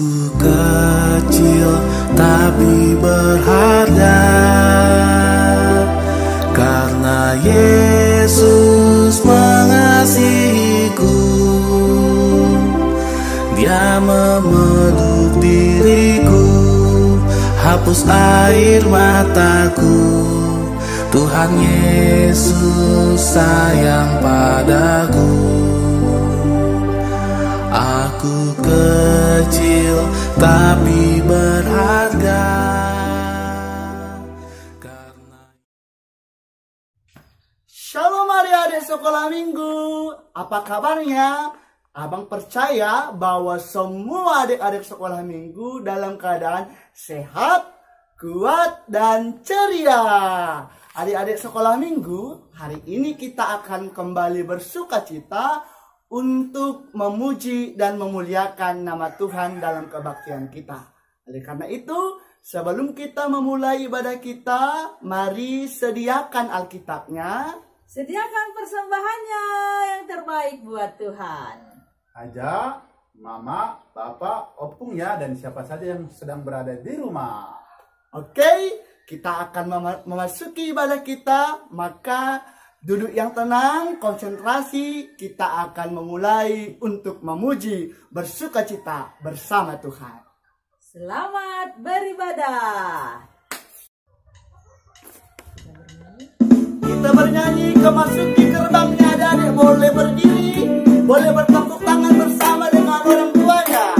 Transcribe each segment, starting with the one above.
Aku kecil tapi berharga, karena Yesus mengasihiku. Dia memeluk diriku, hapus air mataku. Tuhan Yesus sayang padaku. Aku kecil tapi berharga, karena... Shalom adik-adik sekolah minggu, apa kabarnya? Abang percaya bahwa semua adik-adik sekolah minggu dalam keadaan sehat, kuat, dan ceria. Adik-adik sekolah minggu, hari ini kita akan kembali bersuka cita untuk memuji dan memuliakan nama Tuhan dalam kebaktian kita. Oleh karena itu, sebelum kita memulai ibadah kita, mari sediakan Alkitabnya. Sediakan persembahannya yang terbaik buat Tuhan. Aja, Mama, Bapak, Opung ya, dan siapa saja yang sedang berada di rumah. Oke, kita akan memasuki ibadah kita, maka duduk yang tenang, konsentrasi, kita akan memulai untuk memuji, bersuka cita bersama Tuhan. Selamat beribadah. Kita bernyanyi ke masuki gerbangnya, adik-adik boleh berdiri, boleh bertepuk tangan bersama dengan orang tuanya.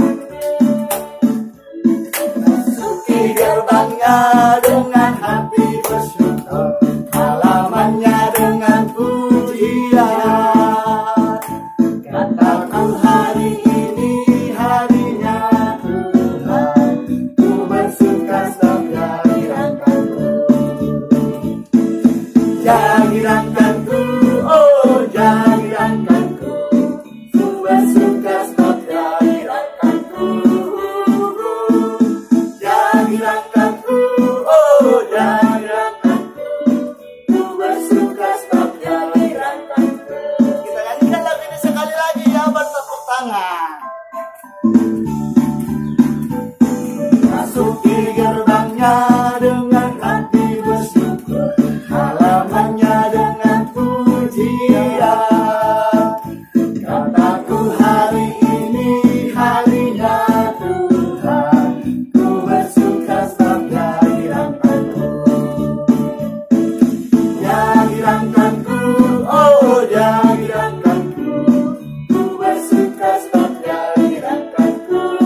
Masuki gerbangnya dengan hati bersyukur, halamannya dengan pujian. Kataku hari ini harinya Tuhan, ku bersuka setiap gerakanku. Gerakanku, oh gerakanku, ku bersuka setiap gerakanku. Gerakanku, oh gerakanku, ku bersuka setiap gerakanku. Kita nyanyikan lagu ini sekali lagi ya, bertepuk tangan. Masuki gerbangnya dengan hati bersyukur, halamannya dengan pujian. Kataku hari ini harinya Tuhan, ku bersuka setiap gerakanku. Gerakanku, oh gerakanku, ku bersuka setiap gerakanku.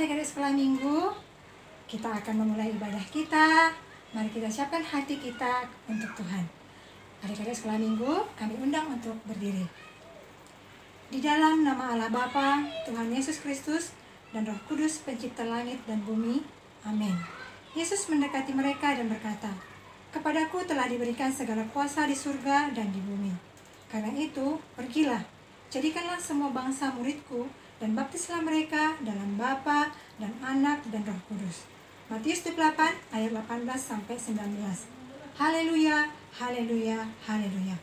adik-adik sekolah minggu, kita akan memulai ibadah kita. Mari kita siapkan hati kita untuk Tuhan. Adik-adik sekolah minggu, kami undang untuk berdiri. Di dalam nama Allah Bapa, Tuhan Yesus Kristus, dan Roh Kudus pencipta langit dan bumi. Amin. Yesus mendekati mereka dan berkata, "Kepadaku telah diberikan segala kuasa di surga dan di bumi. Karena itu, pergilah, jadikanlah semua bangsa muridku, dan baptislah mereka dalam Bapa dan Anak dan Roh Kudus." Matius 28 ayat 18-19. Haleluya, haleluya, haleluya.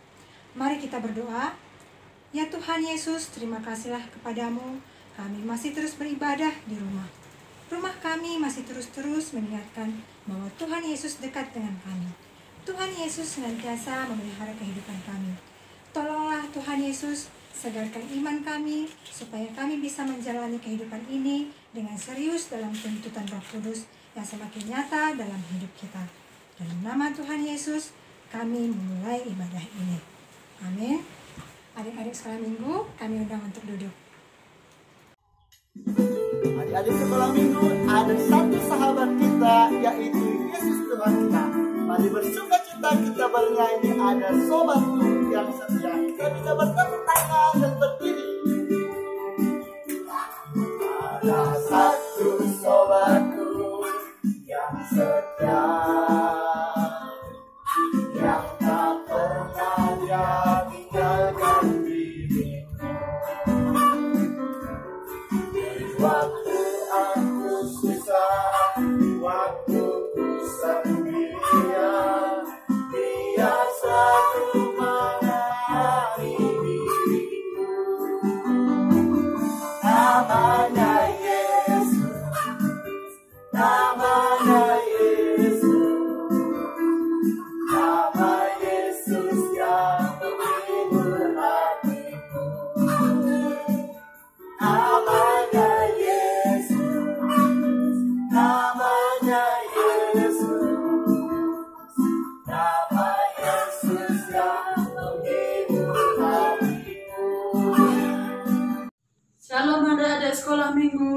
Mari kita berdoa. Ya Tuhan Yesus, terima kasihlah kepadamu. Kami masih terus beribadah di rumah. Rumah kami masih terus mengingatkan bahwa Tuhan Yesus dekat dengan kami. Tuhan Yesus senantiasa memelihara kehidupan kami. Tolonglah Tuhan Yesus, segarkan iman kami, supaya kami bisa menjalani kehidupan ini dengan serius dalam tuntutan Roh Kudus yang semakin nyata dalam hidup kita. Dalam nama Tuhan Yesus, kami memulai ibadah ini. Amin. Adik-adik sekolah minggu, kami undang untuk duduk. Adik-adik sekolah minggu, ada satu sahabat kita, yaitu Yesus Tuhan kita. Mari bersuka cita kita bernyanyi, ada sobatku yang setia. Kita bisa bertepuk tangan dan berdiri. Ada satu sobatku yang setia, yang tak pernah dia tinggalkan diriku. Waktu aku susah, waktu ku sendirian, dia selalu menemani diriku. Namanya Yesus, namanya Yesus, nama Yesus yang menghibur hatiku. Namanya Yesus, namanya Yesus, nama Yesus yang menghibur hatiku. Shalom adik-adik sekolah minggu.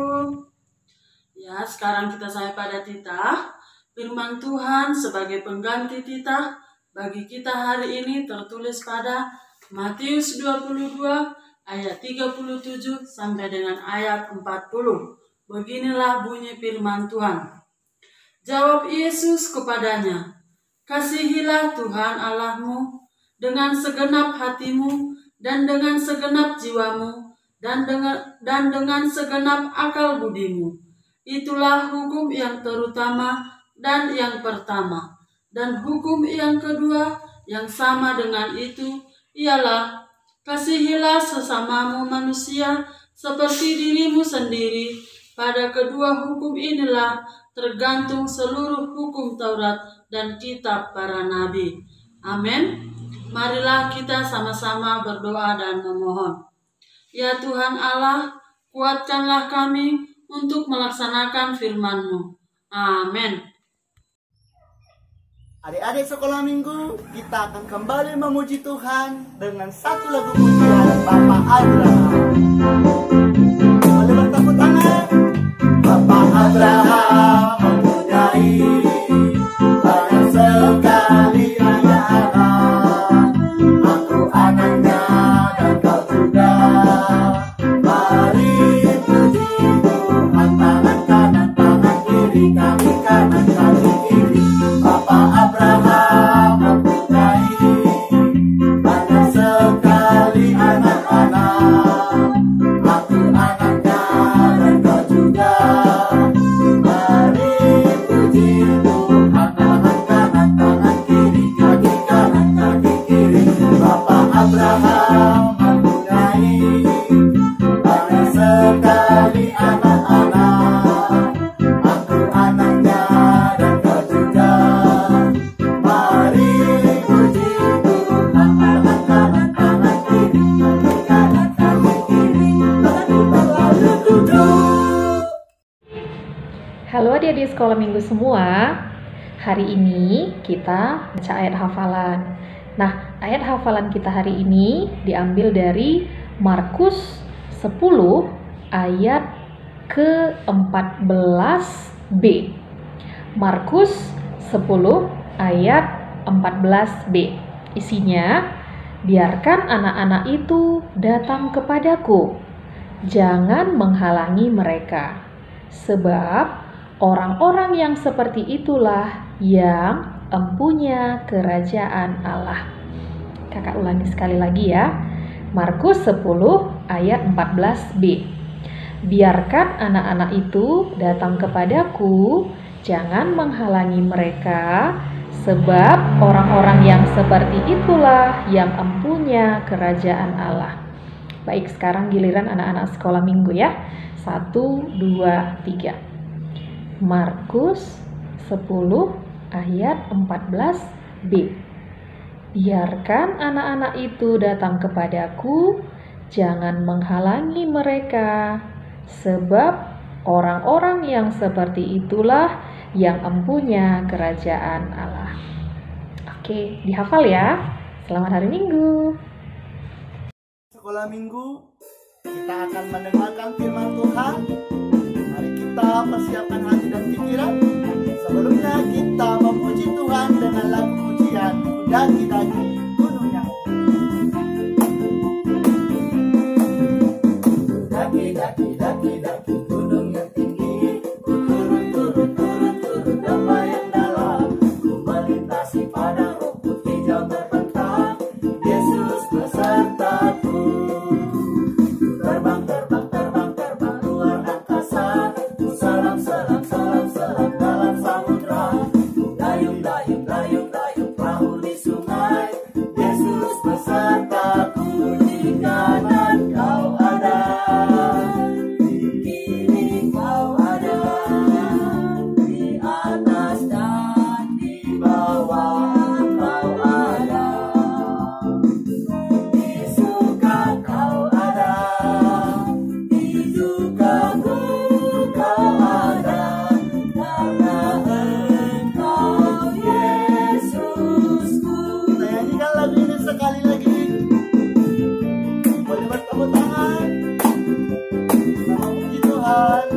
Ya, sekarang kita sampai pada titah. Firman Tuhan sebagai pengganti titah bagi kita hari ini tertulis pada Matius 22 ayat 37 sampai dengan ayat 40. Beginilah bunyi firman Tuhan. Jawab Yesus kepadanya, "Kasihilah Tuhan Allahmu dengan segenap hatimu dan dengan segenap jiwamu dan dengan segenap akal budimu. Itulah hukum yang terutama dan yang pertama. Dan hukum yang kedua yang sama dengan itu ialah, kasihilah sesamamu manusia seperti dirimu sendiri. Pada kedua hukum inilah tergantung seluruh hukum Taurat dan kitab para nabi." Amin. Marilah kita sama-sama berdoa dan memohon. Ya Tuhan Allah, kuatkanlah kami untuk melaksanakan firman-Mu. Amin. Adik-adik sekolah minggu, kita akan kembali memuji Tuhan dengan satu lagu pujian Bapak Abraham. Boleh bertepuk tangan. Bapak Abraham mempunyai banyak sekali anak-anak. Aku anaknya dan kau juga. Mari puji Tuhan, tangan kanan, tangan kiri, kaki kanan, kaki kiri. Bapak Abraham mempunyai banyak sekali anak-anak. Aku anaknya dan kau juga. Mari puji Tuhan, tangan kanan, tangan kiri, kaki kanan, kaki kiri. Bapak Abraham mempunyai banyak sekali anak-anak. Aku anaknya dan kau juga. Mari puji Tuhan, tangan kanan, tangan kiri, kaki kanan, kaki kiri. Lalu duduk. Halo adik-adik sekolah minggu semua. Hari ini kita baca ayat hafalan. Nah, ayat hafalan kita hari ini diambil dari Markus 10 ayat ke-14b. Markus 10 ayat 14b. Isinya, biarkan anak-anak itu datang kepadaku, jangan menghalangi mereka, sebab orang-orang yang seperti itulah yang empunya kerajaan Allah. Kakak ulangi sekali lagi ya. Markus 10 ayat 14b. Biarkan anak-anak itu datang kepadaku, jangan menghalangi mereka, sebab orang-orang yang seperti itulah yang empunya kerajaan Allah. Baik, sekarang giliran anak-anak sekolah minggu ya. 1, 2, 3. Markus 10 ayat 14b. Biarkan anak-anak itu datang kepadaku, jangan menghalangi mereka, sebab orang-orang yang seperti itulah yang empunya kerajaan Allah. Oke, dihafal ya. Selamat hari Minggu. Sekolah Minggu, kita akan mendengarkan firman Tuhan. Mari kita persiapkan hati dan pikiran. Sebelumnya kita memuji Tuhan dengan lagu pujian Daki-Daki Gunung Yang Tinggi. Daki-daki gunung yang tinggi, ku turun domba yang dalam, ku melintasi padang rumput hijau terbentang, Yesus besertaku. Terbang luar angkasa, ku selam dalam samudra, dayung perahu di sungai, Yesus besertaku. Di kanan kau ada, di kiri kau ada, di atas dan di bawah kau ada, di suka kau ada, di dukaku kau ada, karena Engkau Yesusku. Saya nyanyikan lagu ini sekali lagi. Boleh bertepuk tangan. Sama puji Tuhan.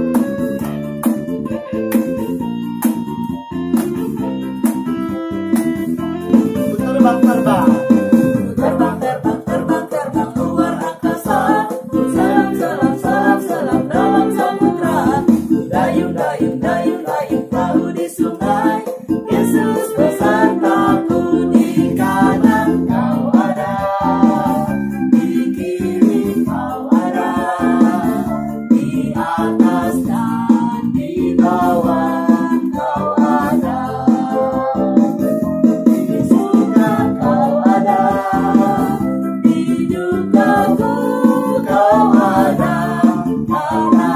Ku terbang luar angkasa, ku selam dalam samudra, dayung perahu di sungai, Yesus besertaku. Di kanan kau ada, di kiri kau ada, di atas dan di bawah kau ada, di surga kau ada, di dukaku kau ada, karena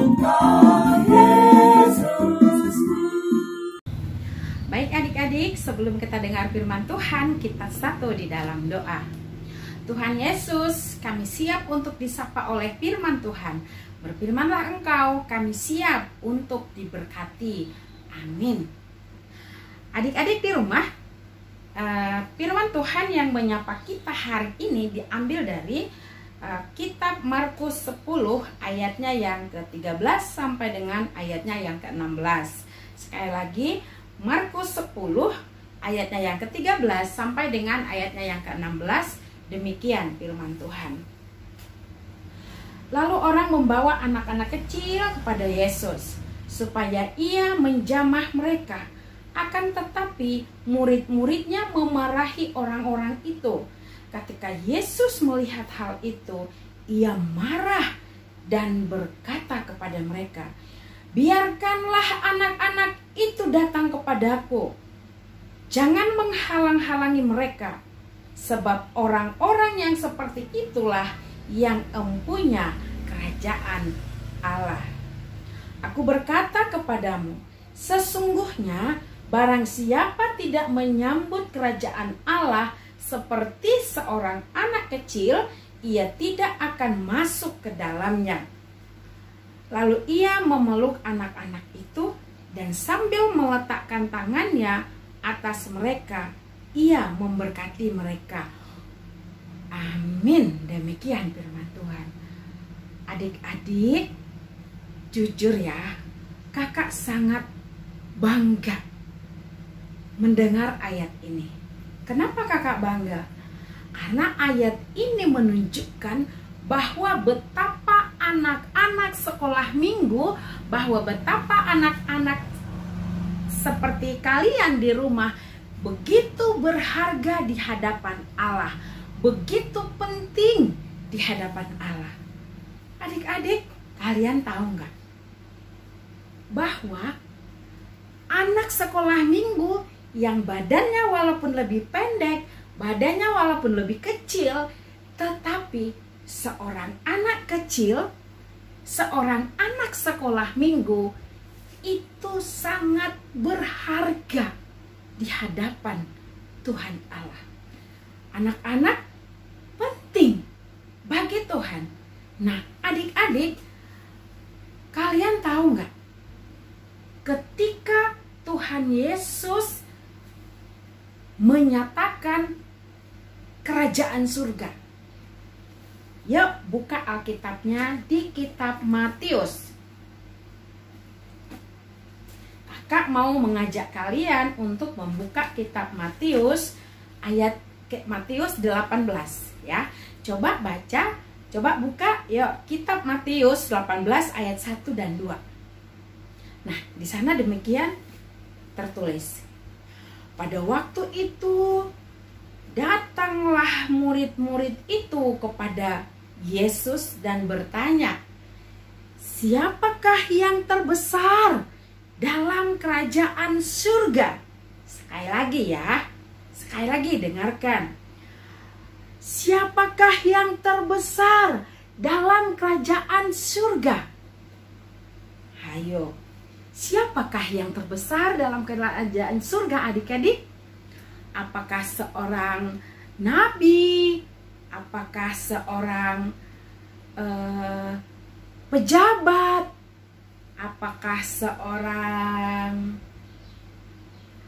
Engkau Yesusku. Baik adik-adik, sebelum kita dengar firman Tuhan, kita satu di dalam doa. Tuhan Yesus, kami siap untuk disapa oleh firman Tuhan. Berfirmanlah Engkau, kami siap untuk diberkati. Amin. Adik-adik di rumah, firman Tuhan yang menyapa kita hari ini diambil dari kitab Markus 10 ayatnya yang ke-13 sampai dengan ayatnya yang ke-16. Sekali lagi, Markus 10 ayatnya yang ke-13 sampai dengan ayatnya yang ke-16. Demikian firman Tuhan. Lalu orang membawa anak-anak kecil kepada Yesus supaya ia menjamah mereka. Akan tetapi murid-muridnya memarahi orang-orang itu. Ketika Yesus melihat hal itu, ia marah dan berkata kepada mereka, "Biarkanlah anak-anak itu datang kepadaku. Jangan menghalang-halangi mereka, sebab orang-orang yang seperti itulah yang empunya kerajaan Allah. Aku berkata kepadamu, sesungguhnya barang siapa tidak menyambut kerajaan Allah seperti seorang anak kecil, ia tidak akan masuk ke dalamnya." Lalu ia memeluk anak-anak itu dan sambil meletakkan tangannya atas mereka, ia memberkati mereka. Amin. Demikian firman Tuhan. Adik-adik, Jujur ya, kakak sangat bangga mendengar ayat ini. Kenapa kakak bangga? Karena ayat ini menunjukkan bahwa betapa anak-anak sekolah minggu, bahwa betapa anak-anak seperti kalian di rumah begitu berharga di hadapan Allah, begitu penting di hadapan Allah. Adik-adik, kalian tahu nggak bahwa anak sekolah minggu yang badannya walaupun lebih pendek, badannya walaupun lebih kecil, tetapi seorang anak kecil, seorang anak sekolah minggu itu sangat berharga di hadapan Tuhan Allah. Anak-anak penting bagi Tuhan. Nah, adik-adik, kalian tahu nggak? Ketika Tuhan Yesus menyatakan kerajaan surga. Yuk, buka Alkitabnya di kitab Matius. Kakak mau mengajak kalian untuk membuka kitab Matius ayat Matius 18 ya. Coba baca, coba buka yuk kitab Matius 18 ayat 1 dan 2. Nah, di sana demikian tertulis. Pada waktu itu datanglah murid-murid itu kepada Yesus dan bertanya, "Siapakah yang terbesar dalam kerajaan surga?" Sekali lagi ya, sekali lagi dengarkan. Siapakah yang terbesar dalam kerajaan surga? Hayo, siapakah yang terbesar dalam kerajaan surga adik-adik? Apakah seorang nabi? Apakah seorang pejabat? Apakah seorang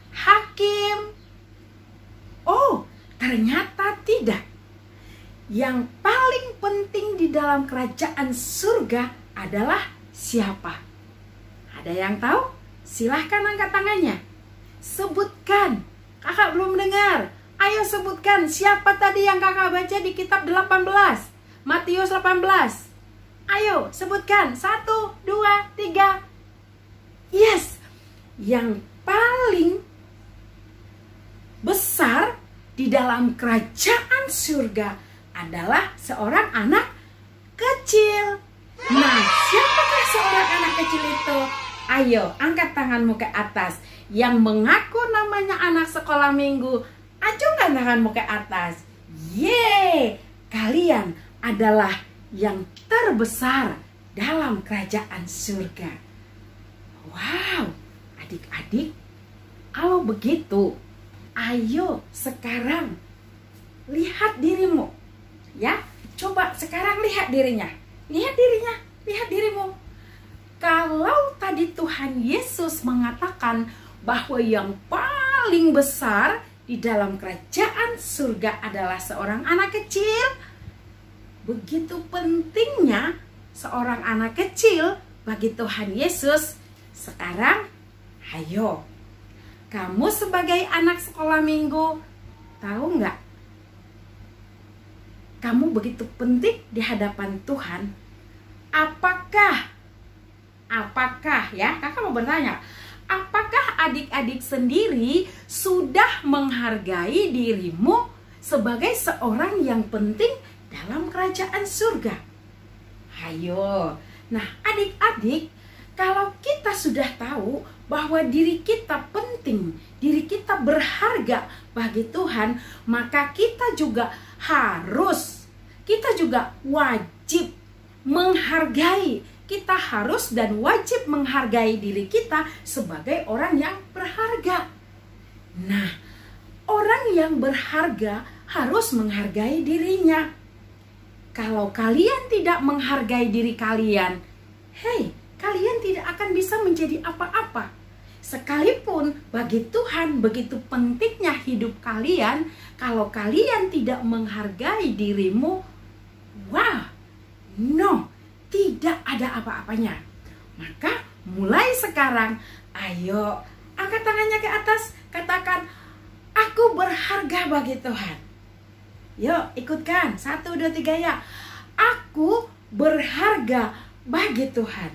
hakim? Oh, ternyata tidak. Yang paling penting di dalam kerajaan surga adalah siapa? Ada yang tahu? Silahkan angkat tangannya. Sebutkan. Kakak belum dengar. Ayo sebutkan siapa tadi yang kakak baca di kitab 18. Matius 18. Ayo sebutkan. 1, 2, 3. Yes. Yang paling besar di dalam kerajaan surga adalah seorang anak kecil. Nah, siapakah seorang anak kecil itu? Ayo, angkat tanganmu ke atas. Yang mengaku namanya anak sekolah minggu, acungkan tanganmu ke atas. Yeay, kalian adalah yang terbesar dalam kerajaan surga. Wow, adik-adik, kalau begitu, ayo sekarang lihat dirimu. Ya, coba sekarang lihat dirinya. Lihat dirinya, lihat dirimu. Kalau tadi Tuhan Yesus mengatakan bahwa yang paling besar di dalam kerajaan surga adalah seorang anak kecil, begitu pentingnya seorang anak kecil bagi Tuhan Yesus. Sekarang, ayo, kamu sebagai anak sekolah minggu, tahu nggak? Kamu begitu penting di hadapan Tuhan. Apakah ya, kakak mau bertanya, apakah adik-adik sendiri sudah menghargai dirimu sebagai seorang yang penting dalam kerajaan surga? Ayo, nah adik-adik, kalau kita sudah tahu bahwa diri kita penting, diri kita berharga bagi Tuhan, maka kita juga wajib menghargai. Kita harus dan wajib menghargai diri kita sebagai orang yang berharga. Nah, orang yang berharga harus menghargai dirinya. Kalau kalian tidak menghargai diri kalian, kalian tidak akan bisa menjadi apa-apa. Sekalipun bagi Tuhan begitu pentingnya hidup kalian, kalau kalian tidak menghargai dirimu, tidak ada apa-apanya. Maka mulai sekarang, ayo angkat tangannya ke atas, katakan, aku berharga bagi Tuhan. Yuk ikutkan, 1, 2, 3 ya. Aku berharga bagi Tuhan.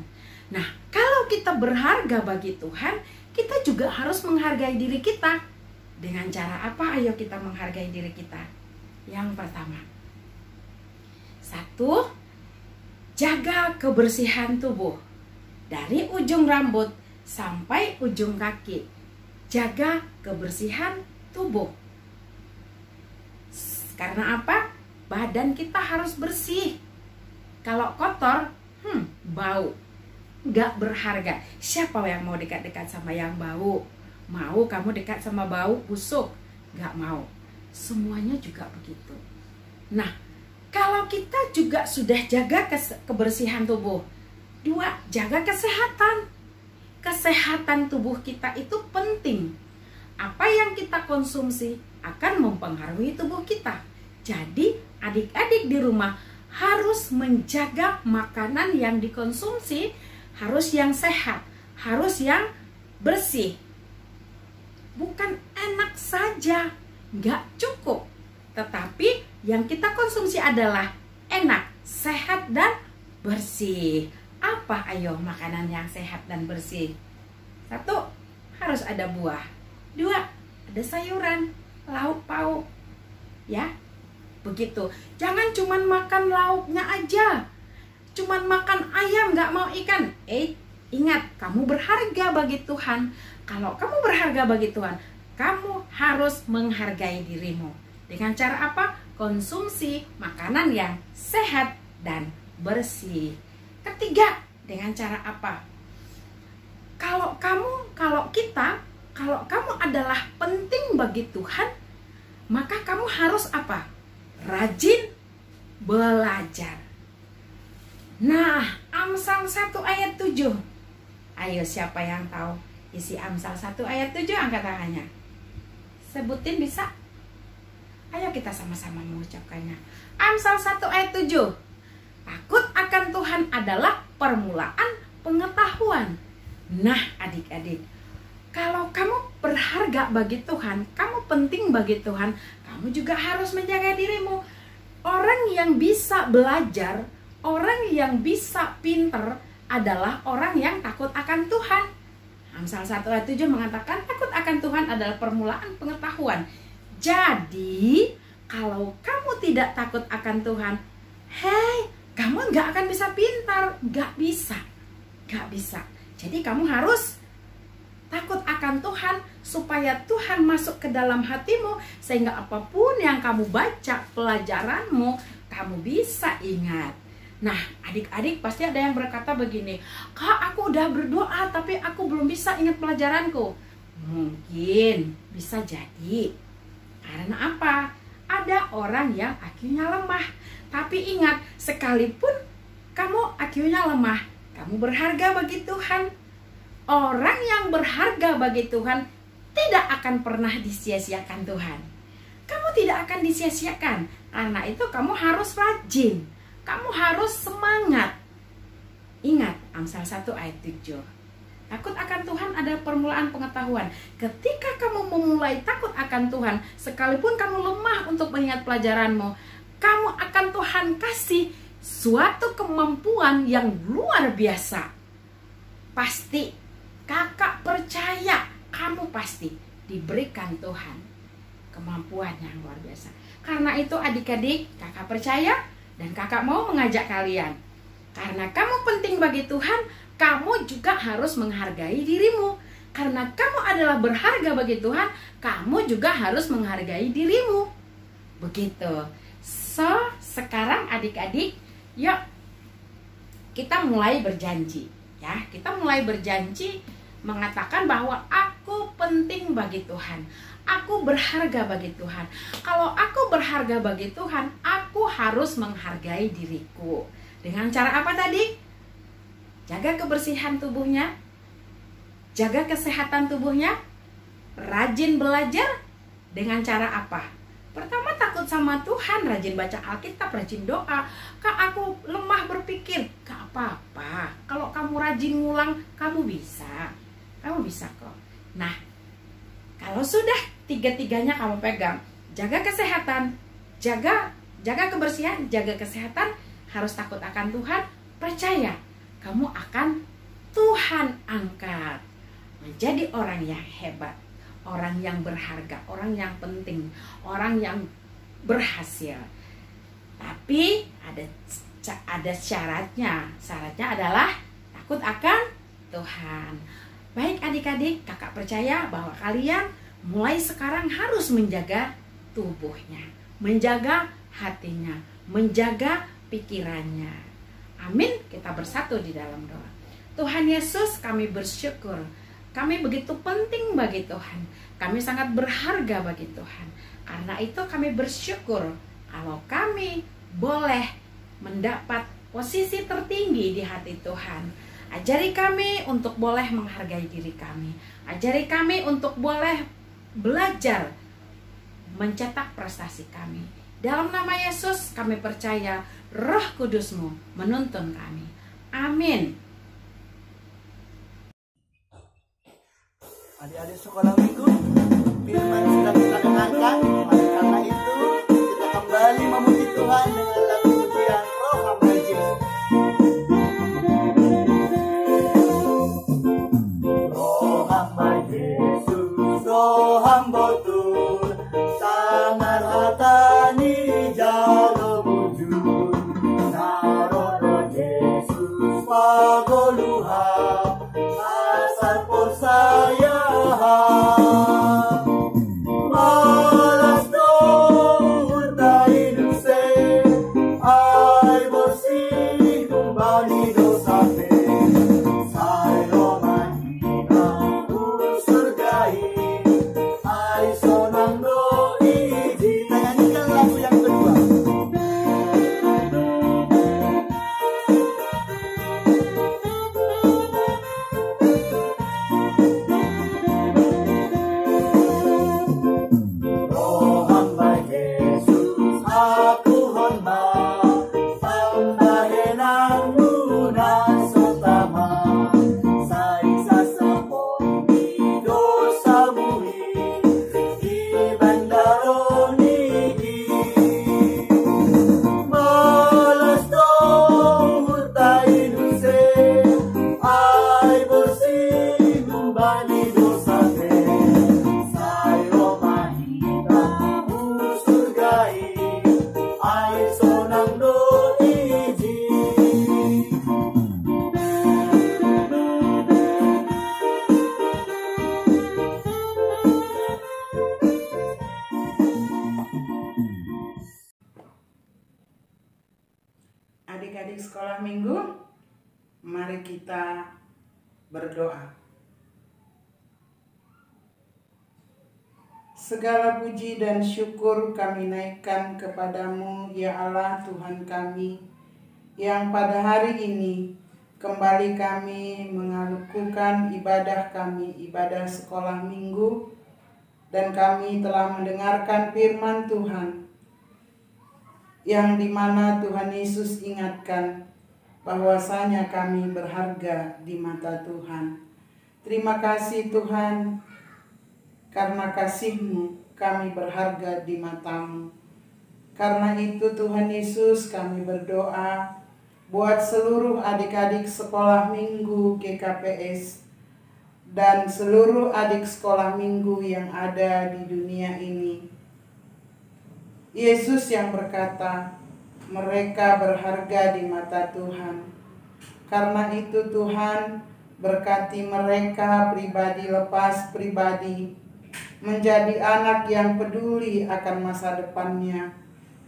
Nah, kalau kita berharga bagi Tuhan, kita juga harus menghargai diri kita. Dengan cara apa? Ayo kita menghargai diri kita. Yang pertama, 1, jaga kebersihan tubuh. Dari ujung rambut sampai ujung kaki. Jaga kebersihan tubuh. Karena apa? Badan kita harus bersih. Kalau kotor, bau. Gak berharga. Siapa yang mau dekat-dekat sama yang bau? Mau kamu dekat sama bau busuk? Gak mau. Semuanya juga begitu. Nah, kalau kita juga sudah jaga kebersihan tubuh. 2, jaga kesehatan. Kesehatan tubuh kita itu penting. Apa yang kita konsumsi akan mempengaruhi tubuh kita. Jadi, adik-adik di rumah harus menjaga makanan yang dikonsumsi, harus yang sehat, harus yang bersih. Bukan enak saja, nggak cukup. Tetapi yang kita konsumsi adalah enak, sehat, dan bersih. Apa ayo makanan yang sehat dan bersih? 1, harus ada buah. 2, ada sayuran, lauk pauk. Ya, begitu. Jangan cuman makan lauknya aja. Cuman makan ayam, nggak mau ikan. Ingat, kamu berharga bagi Tuhan. Kalau kamu berharga bagi Tuhan, kamu harus menghargai dirimu. Dengan cara apa? Konsumsi makanan yang sehat dan bersih. Ketiga, dengan cara apa? Kalau kamu adalah penting bagi Tuhan, maka kamu harus apa? Rajin belajar. Nah, Amsal 1 ayat 7. Ayo, siapa yang tahu isi Amsal 1 ayat 7? Angkat tangannya. Sebutin bisa? Ayo kita sama-sama mengucapkannya. Amsal 1 ayat 7. Takut akan Tuhan adalah permulaan pengetahuan. Nah, adik-adik, kalau kamu berharga bagi Tuhan, kamu penting bagi Tuhan, kamu juga harus menjaga dirimu. Orang yang bisa belajar, orang yang bisa pinter adalah orang yang takut akan Tuhan. Amsal 1 ayat 7 mengatakan takut akan Tuhan adalah permulaan pengetahuan. Jadi, kalau kamu tidak takut akan Tuhan, kamu nggak akan bisa pintar. Nggak bisa. Jadi kamu harus takut akan Tuhan supaya Tuhan masuk ke dalam hatimu, sehingga apapun yang kamu baca, pelajaranmu, kamu bisa ingat. Nah, adik-adik pasti ada yang berkata begini, Kak, aku udah berdoa tapi aku belum bisa ingat pelajaranku. Mungkin bisa jadi. Karena apa? Ada orang yang IQ-nya lemah. Tapi ingat, sekalipun kamu IQ-nya lemah, kamu berharga bagi Tuhan. Orang yang berharga bagi Tuhan tidak akan pernah disia-siakan Tuhan. Kamu tidak akan disia-siakan. Karena itu kamu harus rajin. Kamu harus semangat. Ingat, Amsal 1 ayat 7. Takut akan Tuhan adalah permulaan pengetahuan. Ketika kamu memulai takut akan Tuhan, sekalipun kamu lemah untuk mengingat pelajaranmu, kamu akan Tuhan kasih suatu kemampuan yang luar biasa. Pasti, kakak percaya, kamu pasti diberikan Tuhan kemampuan yang luar biasa. Karena itu adik-adik, kakak percaya dan kakak mau mengajak kalian. Karena kamu penting bagi Tuhan, kamu juga harus menghargai dirimu. Karena kamu adalah berharga bagi Tuhan, kamu juga harus menghargai dirimu. Begitu. Sekarang adik-adik, yuk kita mulai berjanji. Ya, kita mulai berjanji mengatakan bahwa aku penting bagi Tuhan. Aku berharga bagi Tuhan. Kalau aku berharga bagi Tuhan, aku harus menghargai diriku. Dengan cara apa tadi? Jaga kebersihan tubuhnya, jaga kesehatan tubuhnya, rajin belajar. Dengan cara apa? Pertama takut sama Tuhan, rajin baca Alkitab, rajin doa. Kak, aku lemah berpikir. Gak apa-apa, kalau kamu rajin ngulang, kamu bisa. Kamu bisa kok. Nah, kalau sudah tiga-tiganya kamu pegang, jaga kesehatan, jaga kebersihan, jaga kesehatan, harus takut akan Tuhan, percaya kamu akan Tuhan angkat menjadi orang yang hebat, orang yang berharga, orang yang penting, orang yang berhasil. Tapi ada syaratnya. Syaratnya adalah takut akan Tuhan. Baik adik-adik, kakak percaya bahwa kalian mulai sekarang harus menjaga tubuhnya, menjaga hatinya, menjaga pikirannya. Amin. Kita bersatu di dalam doa. Tuhan Yesus, kami bersyukur. Kami begitu penting bagi Tuhan. Kami sangat berharga bagi Tuhan. Karena itu kami bersyukur kalau kami boleh mendapat posisi tertinggi di hati Tuhan. Ajari kami untuk boleh menghargai diri kami. Ajari kami untuk boleh belajar mencetak prestasi kami. Dalam nama Yesus kami percaya Roh Kudus-Mu menuntun kami. Amin. Adik-adik sekolah minggu, firman sudah kita dengarkan. Oleh karena itu, kita kembali memuji Tuhan dengan lagu pujian Roh Hamba Yesus. Roh Hamba Yesus, Roh Hamba Tur, sangat hatani jalo mujur. Narono Yesus pagoluha, asal por saya. Malas dong tayo se, ay bersih kembali dosa pe. Saya manina surgai, ay sonang doi. Kita nyanyikan lagu yang kedua. Adik-adik sekolah minggu, mari kita berdoa. Segala puji dan syukur kami naikkan kepadamu, ya Allah Tuhan kami, yang pada hari ini kembali kami melakukan ibadah kami, ibadah sekolah minggu, dan kami telah mendengarkan firman Tuhan, yang dimana Tuhan Yesus ingatkan bahwasanya kami berharga di mata Tuhan. Terima kasih Tuhan, karena kasih-Mu kami berharga di mata-Mu. Karena itu Tuhan Yesus kami berdoa buat seluruh adik-adik sekolah minggu GKPS dan seluruh adik sekolah minggu yang ada di dunia ini. Yesus yang berkata, mereka berharga di mata Tuhan. Karena itu Tuhan, berkati mereka pribadi lepas pribadi, menjadi anak yang peduli akan masa depannya,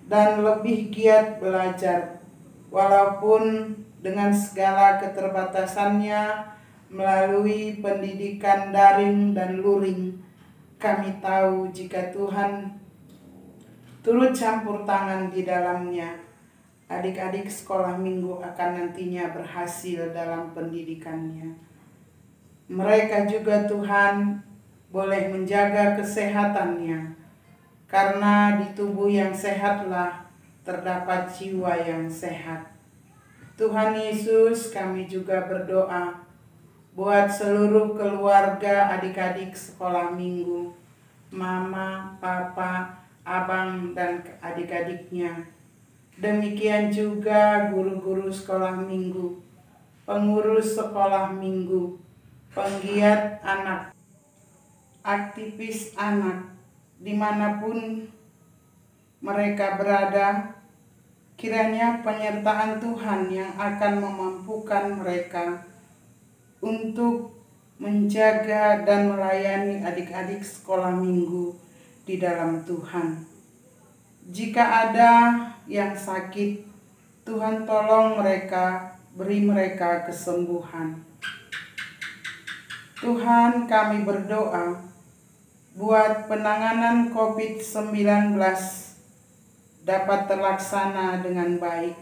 dan lebih giat belajar, walaupun dengan segala keterbatasannya melalui pendidikan daring dan luring. Kami tahu jika Tuhan turut campur tangan di dalamnya, adik-adik sekolah minggu akan nantinya berhasil dalam pendidikannya. Mereka juga Tuhan boleh menjaga kesehatannya, karena di tubuh yang sehatlah terdapat jiwa yang sehat. Tuhan Yesus, kami juga berdoa buat seluruh keluarga adik-adik sekolah minggu, mama, papa, abang, dan adik-adiknya. Demikian juga guru-guru sekolah minggu, pengurus sekolah minggu, penggiat anak, aktivis anak, dimanapun mereka berada, kiranya penyertaan Tuhan yang akan memampukan mereka untuk menjaga dan melayani adik-adik sekolah minggu di dalam Tuhan. Jika ada yang sakit, Tuhan tolong mereka, beri mereka kesembuhan. Tuhan, kami berdoa buat penanganan COVID-19 dapat terlaksana dengan baik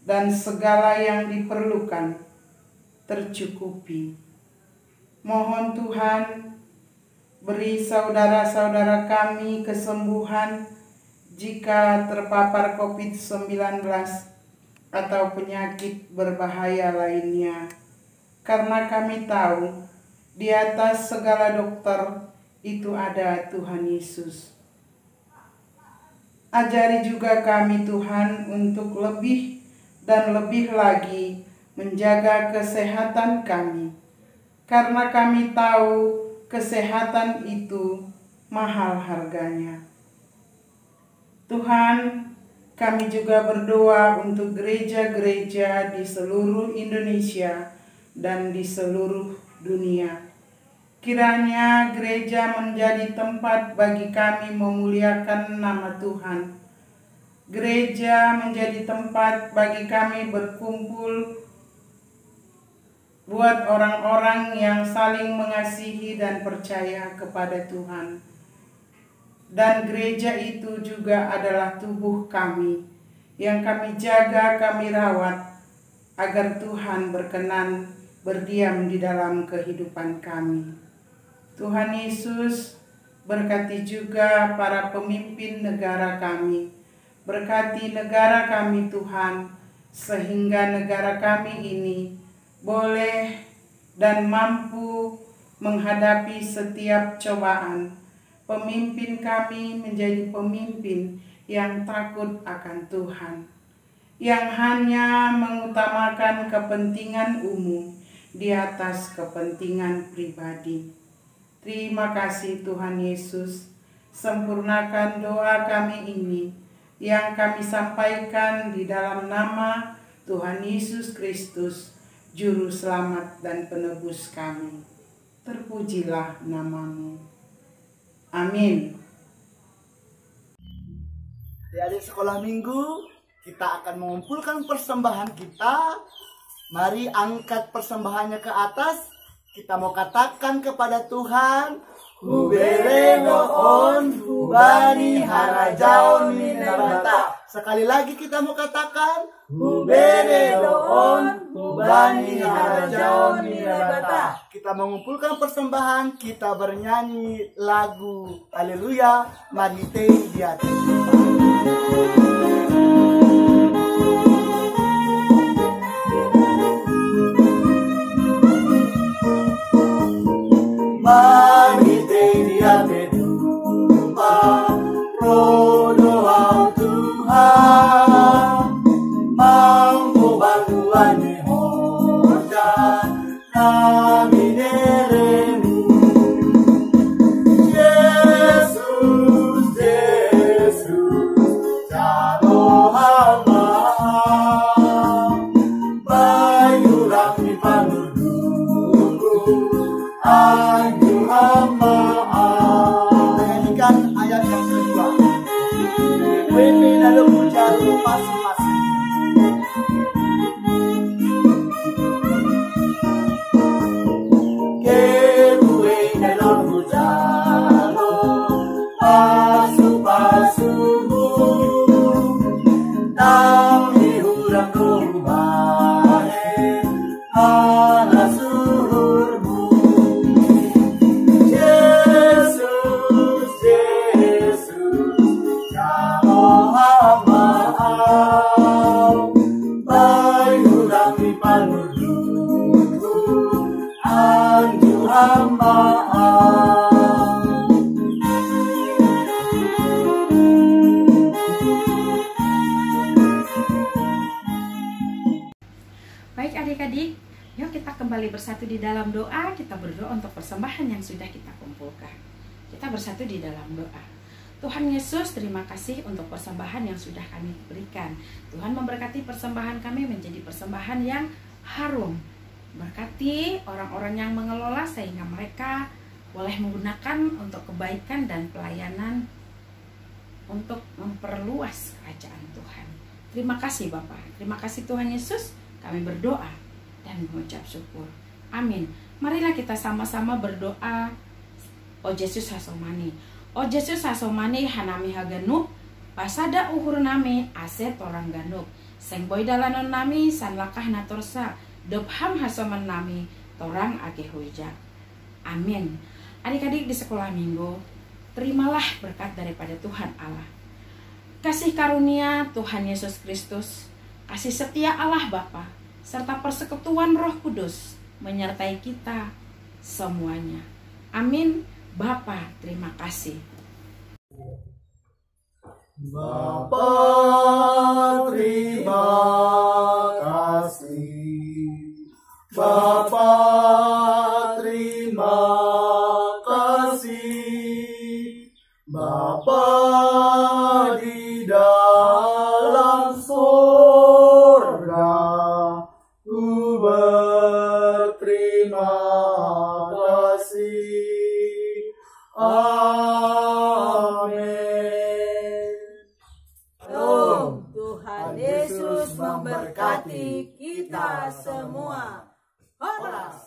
dan segala yang diperlukan tercukupi. Mohon Tuhan, beri saudara-saudara kami kesembuhan jika terpapar COVID-19 atau penyakit berbahaya lainnya. Karena kami tahu di atas segala dokter itu ada Tuhan Yesus. Ajari juga kami Tuhan untuk lebih dan lebih lagi menjaga kesehatan kami. Karena kami tahu kesehatan itu mahal harganya. Tuhan, kami juga berdoa untuk gereja-gereja di seluruh Indonesia dan di seluruh dunia. Kiranya gereja menjadi tempat bagi kami memuliakan nama Tuhan. Gereja menjadi tempat bagi kami berkumpul buat orang-orang yang saling mengasihi dan percaya kepada Tuhan. Dan gereja itu juga adalah tubuh kami yang kami jaga, kami rawat agar Tuhan berkenan berdiam di dalam kehidupan kami. Tuhan Yesus, berkati juga para pemimpin negara kami. Berkati negara kami Tuhan, sehingga negara kami ini boleh dan mampu menghadapi setiap cobaan. Pemimpin kami menjadi pemimpin yang takut akan Tuhan, yang hanya mengutamakan kepentingan umum di atas kepentingan pribadi. Terima kasih Tuhan Yesus, sempurnakan doa kami ini yang kami sampaikan di dalam nama Tuhan Yesus Kristus, Juru Selamat dan Penebus kami. Terpujilah nama-Mu. Amin. Adik-adik sekolah minggu, kita akan mengumpulkan persembahan kita. Mari angkat persembahannya ke atas. Kita mau katakan kepada Tuhan, Hubere doon, hubani harajaon minabata. Sekali lagi kita mau katakan, Hubere doon, hubani harajaon minabata. Kita mengumpulkan persembahan, kita bernyanyi lagu Haleluya, mari di hati. Mari dia berjumpa, rodoa Tuhan, mampu bantuan Yehowa, kami neremu. Yesus, Yesus, jalo hamba, bayu rapi panudungku, Aku hamba. Menyanyikan ayat yang kedua. WP dalam jatuh masing-masing. Kebuwe dalam jatuh pasu-pasumu, tapi urang rumahnya ala suhurmu. Yesus, Yesus, maaf. Baik adik-adik, yuk kita kembali bersatu di dalam doa. Kita berdoa untuk persembahan yang sudah kita kumpulkan. Kita bersatu di dalam doa. Tuhan Yesus, terima kasih untuk persembahan yang sudah kami berikan. Tuhan memberkati persembahan kami menjadi persembahan yang harum. Berkati orang-orang yang mengelola sehingga mereka boleh menggunakan untuk kebaikan dan pelayanan untuk memperluas kerajaan Tuhan. Terima kasih Bapak. Terima kasih Tuhan Yesus. Kami berdoa dan mengucap syukur. Amin. Marilah kita sama-sama berdoa. O Yesus hasomani. O Yesus hasomani hanami haganuk. Pasada uhur nami ase torang ganuk. Seng boy dalanon nami san lakah natorsa. Dobham hasoman nami torang age hujak. Amin. Adik-adik di sekolah minggu, terimalah berkat daripada Tuhan Allah. Kasih karunia Tuhan Yesus Kristus, kasih setia Allah Bapa, serta persekutuan Roh Kudus menyertai kita semuanya. Amin. Bapa, terima kasih. Bapa, terima kasih. Bapa, terima kasih. Bapa di dalam surga, ku berterima kasih. Amin. Shalom. Tuhan Yesus memberkati kita semua. Horas.